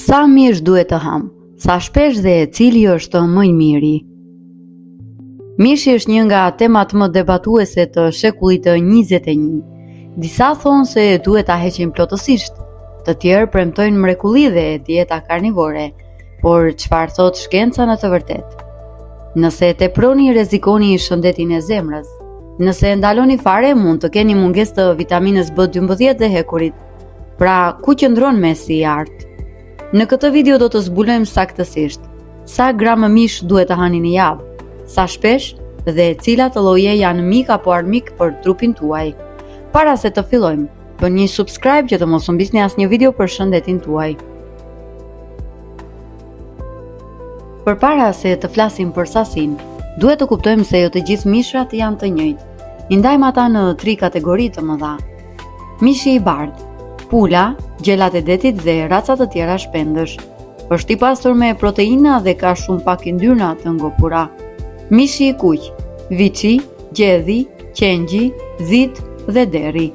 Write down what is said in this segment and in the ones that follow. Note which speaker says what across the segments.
Speaker 1: Sa mish duhet të ham? Sa shpesh dhe cili është më i miri? Mishi është një nga temat më debatuese të shekullit të 21. Disa thonë se duhet ta heqin plotësisht, të tjerë premtojnë mrekulli dhe dieta karnivore, por çfarë thot shkenca në të vërtetë? Nëse teproni rrezikoni shëndetin e zemrës. Nëse ndaloni fare mund të keni mungesë të vitaminës B12 dhe hekurit. Pra, ku qëndron mesi i artë? Në këtë video do të zbulojmë saktësisht sa gram mish duhet të hani në javë, sa shpesh dhe cilat lloje janë mik apo armik për trupin tuaj. Para se të fillojmë, bëni një subscribe që të mos humbisni asnjë video për shëndetin tuaj. Përpara se të flasim për sasinë, duhet të kuptojmë se jo të gjithë mishrat janë të njëjtë. I ndajmë ata në 3 kategori të mëdha. Mishi i bardhë, pula, gjelat e detit dhe racat të tjera shpendësh. Është i pasur me proteina dhe ka shumë pak yndyrna të ngopura. Mishi i kuq, viçi, gjedhi, qengji, zit dhe deri.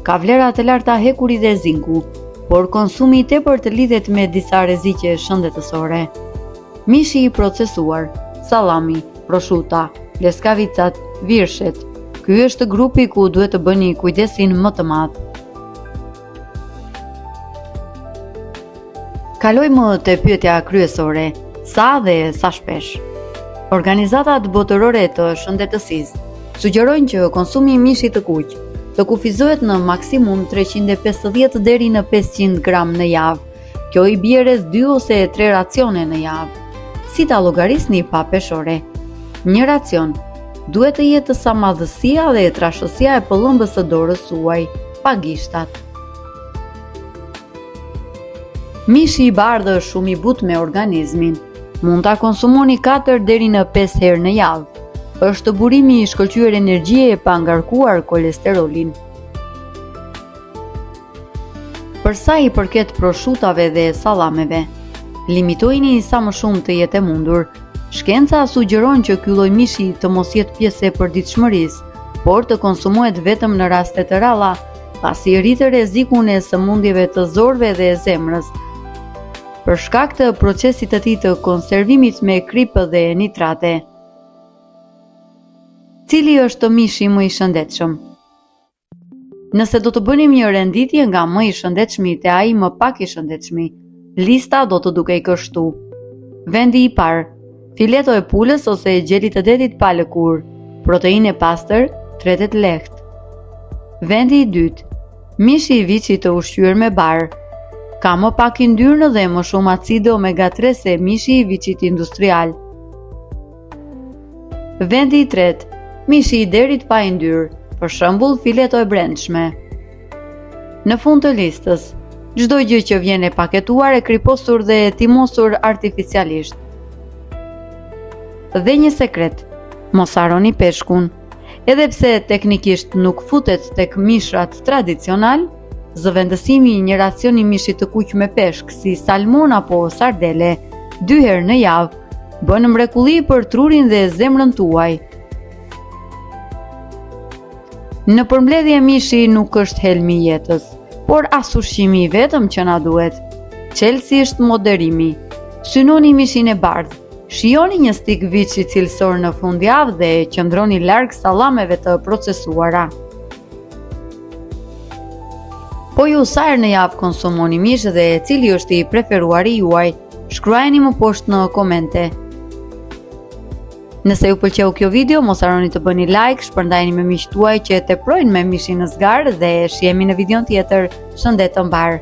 Speaker 1: Ka vlera të larta hekuri dhe zinku, por konsumi i tepërt të lidhet me disa rreziqe shëndetësore. Mishi i procesuar, sallami, prosciutto, leskavicat, virshet. Ky është grupi ku duhet të bëni kujdesin më të madh. Kalojmë te pyetja kryesore, sa dhe sa shpesh. Organizatat botërore të shëndetësisë sugjerojnë që konsumi i mishit të kuq të kufizohet në maksimum 350 deri në 500 gram në javë. Kjo i bie rreth 2 ose 3 racione në javë. Si ta llogarisni pa peshore? Një racion duhet të jetë sa madhësia dhe trashësia e pëllëmbës së dorës suaj, pa gishtat. Mishi i bardhë është shumë i butë me organizmin. Mund ta konsumoni 4 deri në 5 herë në javë. Është burimi i shkëlqyer energjie e pa ngarkuar kolesterolin. Për sa i përket prosciutave dhe sallameve, limitojini sa më shumë të jetë e mundur. Shkenca sugjeron që ky lloj mishi të mos jetë pjesë e përditshmërisë, por të konsumohet vetëm në raste të ralla, pasi rritë rrezikun e sëmundjeve të zorëve dhe e zemrës, për shkak të procesit të tij të konservimit me kripë dhe nitrate. Cili është mishi më i shëndetshëm? Nëse do të bënim një renditje nga më i shëndetshmi te ai më pak i shëndetshmi, lista do të dukej kështu. Vendi i parë, fileto e pulës ose gjeli të detit pa lëkurë, proteinë e pastër, tretet lehtë. Vendi i dytë, mishi i viçit të ushqyer me bar. Ka më pak yndyrnë dhe më shumë acide omega 3 se mishi i viçit industrial. Vendi i tretë, mishi i derit pa yndyrë, për shembull fileto e brendshme. Në fund të listës, çdo gjë që vjen e paketuar, e kriposur dhe e timosur artificialisht. Dhe një sekret, mos harroni peshkun. Edhe pse teknikisht nuk futet tek mishrat tradicional, zëvendësimi i një racioni mishi të kuq me peshk si salmon apo sardele 2 herë në javë bën mrekulli për trurin dhe zemrën tuaj. Në përmbledhje mishi nuk është helmi i jetës, por as ushqimi i vetëm që na duhet. Çelësisht moderimi. Synoni mishin e bardhë. Shijoni një stik viçi cilësor në fundjavë dhe qëndroni larg sallameve të procesuara. Po ju sa herë në javë konsumoni mish dhe cili është i preferuari juaj? Shkruajeni më poshtë në komente. Nëse ju pëlqeu kjo video, mos harroni të bëni like, shpërndajeni me miqtë tuaj që teprojnë me mishin në zgar dhe shihemi në videon tjetër. Shëndet të mbar.